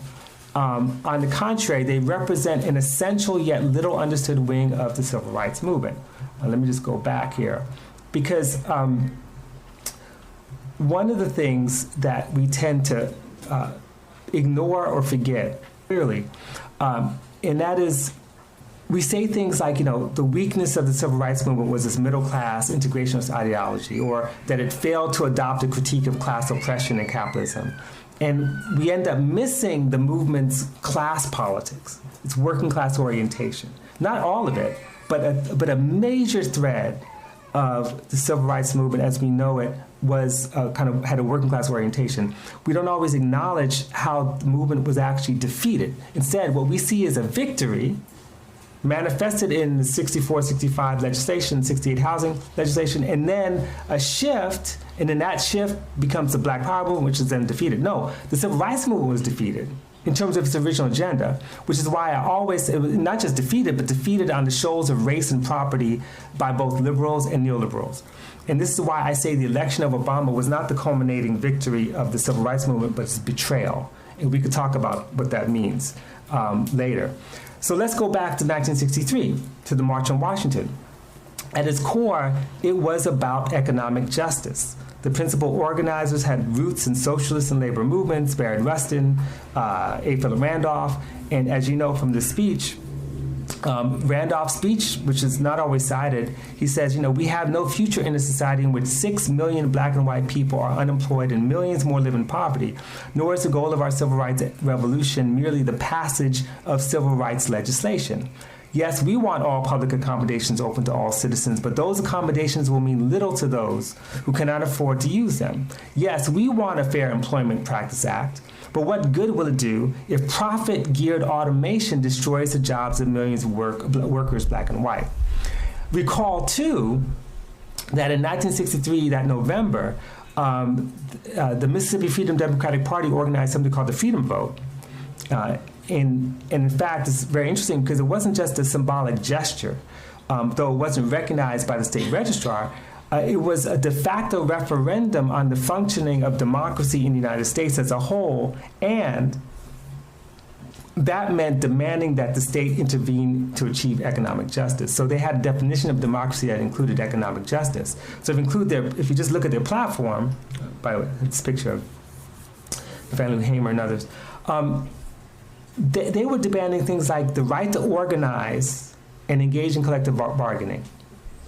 On the contrary, they represent an essential yet little understood wing of the civil rights movement. Let me just go back here. Because one of the things that we tend to ignore or forget, clearly, and that is, we say things like, the weakness of the civil rights movement was this middle-class integrationist ideology, or that it failed to adopt a critique of class oppression and capitalism. And we end up missing the movement's class politics, its working class orientation. Not all of it, but a major thread of the civil rights movement as we know it was had a working class orientation. We don't always acknowledge how the movement was actually defeated. Instead, what we see is a victory manifested in the 64, 65 legislation, 68 housing legislation, and then a shift, and then that shift becomes the Black Power movement, which is then defeated. No, the civil rights movement was defeated in terms of its original agenda, which is why I always, it was not just defeated, but defeated on the shoals of race and property by both liberals and neoliberals. And this is why I say the election of Obama was not the culminating victory of the civil rights movement, but its betrayal. And we could talk about what that means later. So let's go back to 1963, to the March on Washington. At its core, it was about economic justice. The principal organizers had roots in socialist and labor movements, Barrett Rustin, A. Philip Randolph, and as you know from the speech, Randolph's speech, which is not always cited, he says, we have no future in a society in which 6 million Black and white people are unemployed and millions more live in poverty, nor is the goal of our civil rights revolution merely the passage of civil rights legislation. Yes, we want all public accommodations open to all citizens, but those accommodations will mean little to those who cannot afford to use them. Yes, we want a Fair Employment Practice Act, but what good will it do if profit-geared automation destroys the jobs of millions of workers, Black and white? Recall, too, that in 1963, that November, the Mississippi Freedom Democratic Party organized something called the Freedom Vote. And in fact, it's very interesting because it wasn't just a symbolic gesture, though it wasn't recognized by the state registrar. It was a de facto referendum on the functioning of democracy in the United States as a whole, and that meant demanding that the state intervene to achieve economic justice. So they had a definition of democracy that included economic justice. So if you just look at their platform, by this picture of Fannie Hamer and others, they were demanding things like the right to organize and engage in collective bargaining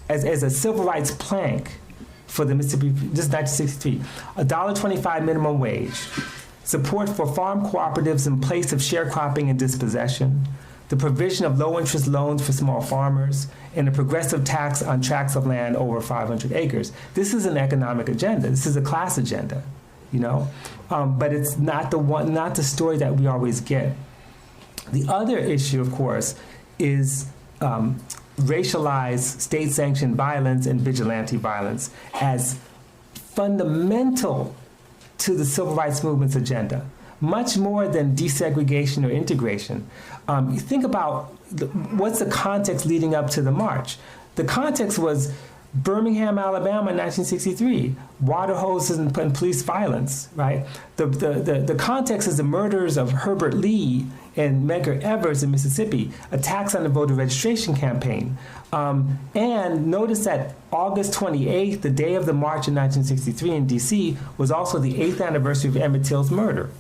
as a civil rights plank for the Mississippi, this is 1963, $1.25 minimum wage, support for farm cooperatives in place of sharecropping and dispossession, the provision of low-interest loans for small farmers, and a progressive tax on tracts of land over 500 acres. This is an economic agenda. This is a class agenda, you know? But it's not the story that we always get. The other issue, of course, is racialized state-sanctioned violence and vigilante violence as fundamental to the civil rights movement's agenda, much more than desegregation or integration. You think about what's the context leading up to the march. The context was Birmingham, Alabama in 1963, water hoses and police violence, right? The context is the murders of Herbert Lee and Medgar Evers in Mississippi, attacks on the voter registration campaign. And notice that August 28th, the day of the march in 1963 in DC, was also the 8th anniversary of Emmett Till's murder.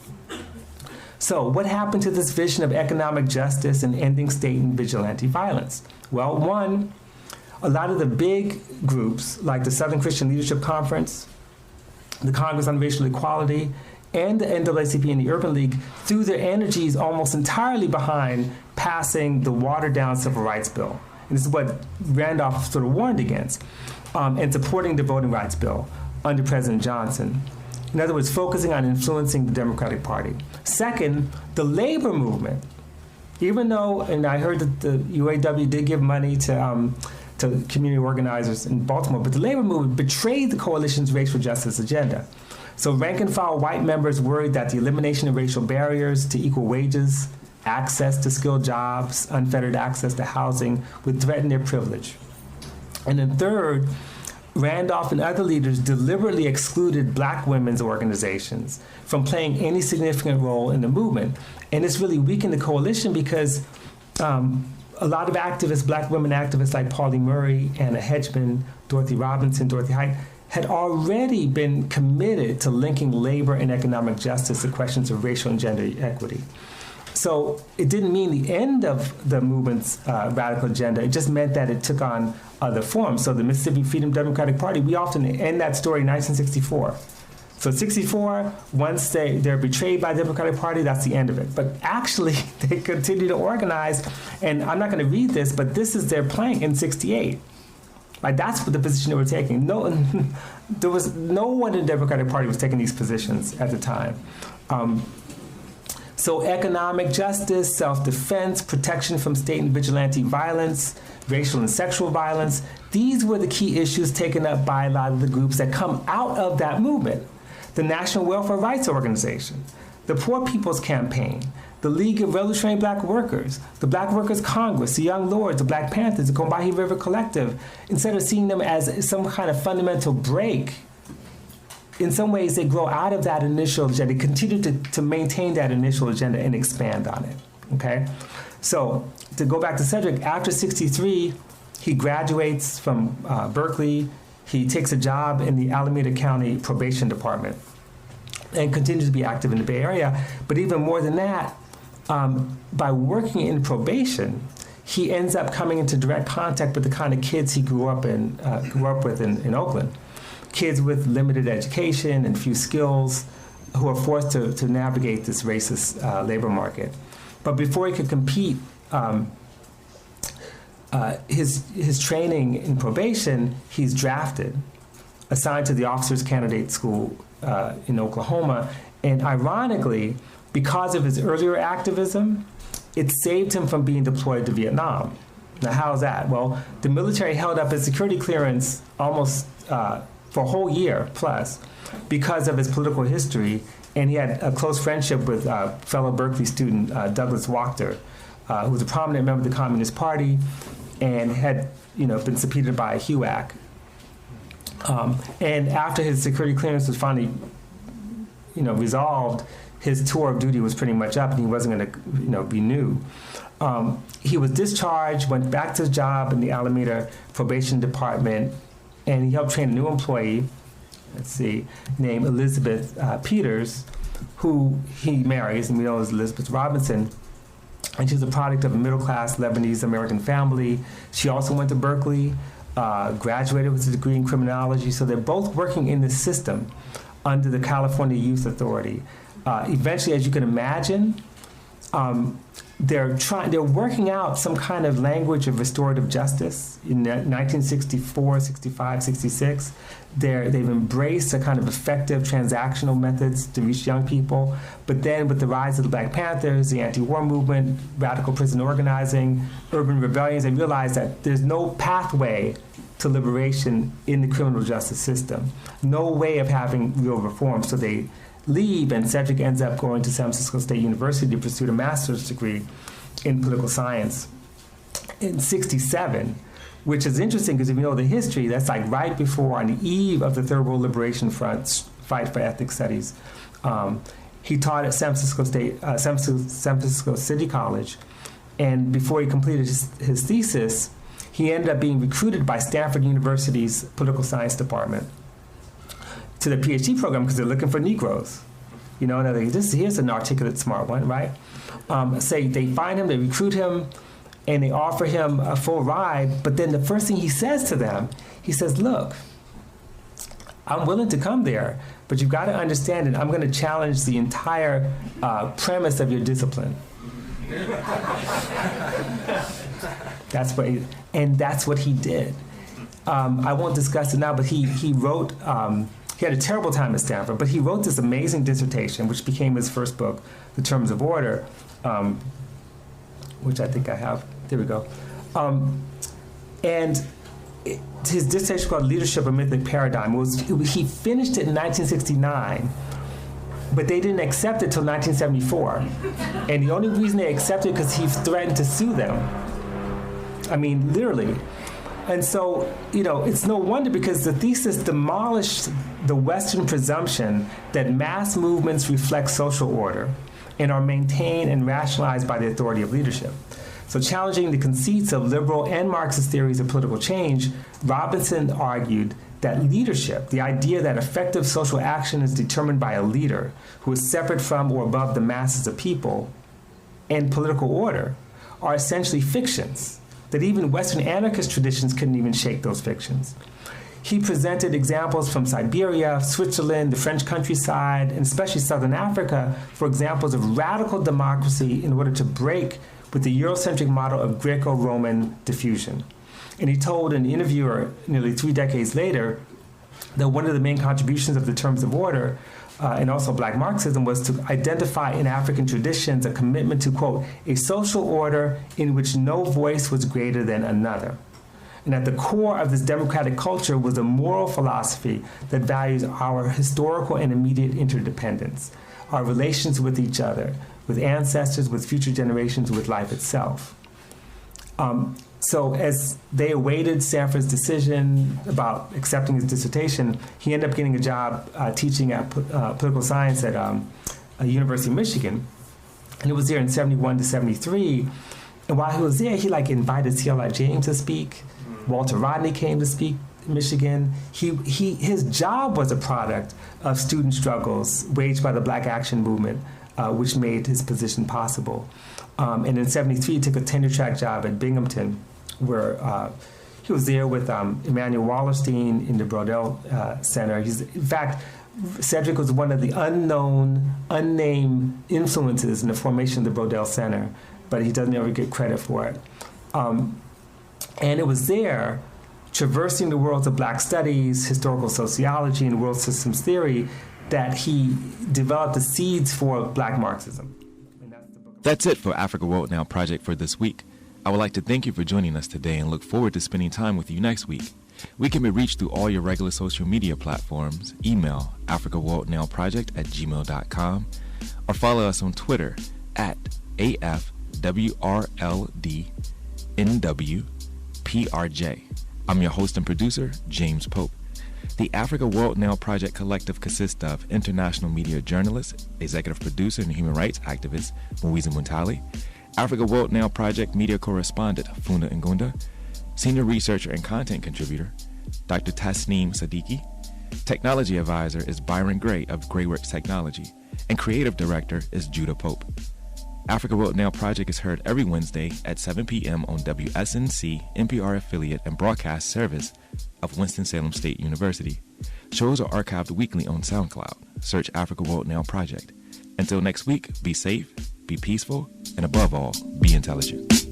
So what happened to this vision of economic justice and ending state and vigilante violence? Well, one, a lot of the big groups like the Southern Christian Leadership Conference, the Congress on Racial Equality, and the NAACP and the Urban League threw their energies almost entirely behind passing the watered-down Civil Rights Bill. And this is what Randolph sort of warned against, and supporting the Voting Rights Bill under President Johnson. In other words, focusing on influencing the Democratic Party. Second, the labor movement, even though, and I heard that the UAW did give money to community organizers in Baltimore, but the labor movement betrayed the coalition's racial justice agenda. So rank and file white members worried that the elimination of racial barriers to equal wages, access to skilled jobs, unfettered access to housing would threaten their privilege. And then third, Randolph and other leaders deliberately excluded black women's organizations from playing any significant role in the movement. And this really weakened the coalition because a lot of activists, black women activists like Pauline Murray, Anna Hedgeman, Dorothy Robinson, Dorothy Height, had already been committed to linking labor and economic justice to questions of racial and gender equity. So it didn't mean the end of the movement's radical agenda. It just meant that it took on other forms. So the Mississippi Freedom Democratic Party, we often end that story in 1964. So 64, once they're betrayed by the Democratic Party, that's the end of it. But actually, they continue to organize, and I'm not going to read this, but this is their plan in 68. Like, that's what the position they were taking. There was no one in the Democratic Party was taking these positions at the time. So economic justice, self-defense, protection from state and vigilante violence, racial and sexual violence, these were the key issues taken up by a lot of the groups that come out of that movement. The National Welfare Rights Organization, the Poor People's Campaign, the League of Revolutionary Black Workers, the Black Workers Congress, the Young Lords, the Black Panthers, the Combahee River Collective. Instead of seeing them as some kind of fundamental break, in some ways they grow out of that initial agenda, continue to maintain that initial agenda and expand on it, okay? So to go back to Cedric, after 63, he graduates from Berkeley. He takes a job in the Alameda County Probation Department and continues to be active in the Bay Area. But even more than that, by working in probation, he ends up coming into direct contact with the kind of kids he grew up with in Oakland. Kids with limited education and few skills who are forced to navigate this racist labor market. But before he could compete, his training in probation, he's drafted, assigned to the Officers Candidate School in Oklahoma. And ironically, because of his earlier activism, it saved him from being deployed to Vietnam. Now, how's that? Well, the military held up his security clearance almost for a whole year plus because of his political history, and he had a close friendship with fellow Berkeley student Douglas Wachter, who was a prominent member of the Communist Party and had been subpoenaed by HUAC. And after his security clearance was finally resolved, his tour of duty was pretty much up, and he wasn't going to renew. He was discharged, went back to his job in the Alameda Probation Department, and he helped train a new employee, named Elizabeth Peters, who he marries, and we know as Elizabeth Robinson. And she's a product of a middle-class Lebanese-American family. She also went to Berkeley, graduated with a degree in criminology. So they're both working in the system under the California Youth Authority. Eventually, as you can imagine, they're working out some kind of language of restorative justice in 1964, 65, 66. They've embraced a kind of effective transactional methods to reach young people. But then with the rise of the Black Panthers, the anti-war movement, radical prison organizing, urban rebellions, they realized that there's no pathway to liberation in the criminal justice system, no way of having real reform. So they leave, and Cedric ends up going to San Francisco State University to pursue a master's degree in political science in 67, which is interesting because if you know the history, that's like right before, on the eve of the Third World Liberation Front's fight for ethnic studies. He taught at San Francisco City College, and before he completed his thesis, he ended up being recruited by Stanford University's political science department to the PhD program because they're looking for Negroes. You know, and here's an articulate, smart one, right? Say they find him, they recruit him, and they offer him a full ride, but then the first thing he says to them, he says, look, I'm willing to come there, but you've got to understand that I'm going to challenge the entire premise of your discipline. That's what he did. I won't discuss it now, but he wrote, he had a terrible time at Stanford, but he wrote this amazing dissertation, which became his first book, The Terms of Order, which I think I have. There we go. And his dissertation called Leadership, a Mythic Paradigm. He finished it in 1969, but they didn't accept it till 1974. And the only reason they accepted it because he threatened to sue them. I mean, literally. And so, you know, it's no wonder because the thesis demolished the Western presumption that mass movements reflect social order and are maintained and rationalized by the authority of leadership. So challenging the conceits of liberal and Marxist theories of political change, Robinson argued that leadership, the idea that effective social action is determined by a leader who is separate from or above the masses of people, and political order are essentially fictions, that even Western anarchist traditions couldn't even shake those fictions. He presented examples from Siberia, Switzerland, the French countryside, and especially Southern Africa for examples of radical democracy in order to break with the Eurocentric model of Greco-Roman diffusion. And he told an interviewer nearly 3 decades later that one of the main contributions of the Terms of Order and also Black Marxism was to identify in African traditions a commitment to, quote, a social order in which no voice was greater than another. And at the core of this democratic culture was a moral philosophy that values our historical and immediate interdependence, our relations with each other, with ancestors, with future generations, with life itself. So as they awaited Sanford's decision about accepting his dissertation, he ended up getting a job teaching at political science at University of Michigan. And he was there in 71 to 73. And while he was there, he invited C.L.I. James to speak. Walter Rodney came to speak in Michigan. His job was a product of student struggles waged by the Black Action Movement, which made his position possible. And in 73, he took a tenure-track job at Binghamton, where he was there with Emanuel Wallerstein in the Brodel Center. In fact, Cedric was one of the unnamed influences in the formation of the Brodel Center, but he doesn't ever get credit for it. And it was there, traversing the worlds of Black studies, historical sociology, and world systems theory, that he developed the seeds for Black Marxism. That's it for Africa World Now Project for this week. I would like to thank you for joining us today and look forward to spending time with you next week. We can be reached through all your regular social media platforms, email africaworldnowproject@gmail.com, or follow us on Twitter at AFWRLDNWPRJ. I'm your host and producer, James Pope. The Africa World Now Project Collective consists of international media journalist, executive producer, and human rights activist, Mwiza Muntali, Africa World Now Project media correspondent, Funda Ngunda, senior researcher and content contributor, Dr. Tasneem Siddiqui, technology advisor is Byron Gray of Grayworks Technology, and creative director is Judah Pope. Africa World Now Project is heard every Wednesday at 7 p.m. on WSNC, NPR affiliate and broadcast service of Winston-Salem State University. Shows are archived weekly on SoundCloud. Search Africa World Now Project. Until next week, be safe, be be peaceful, and above all, be intelligent.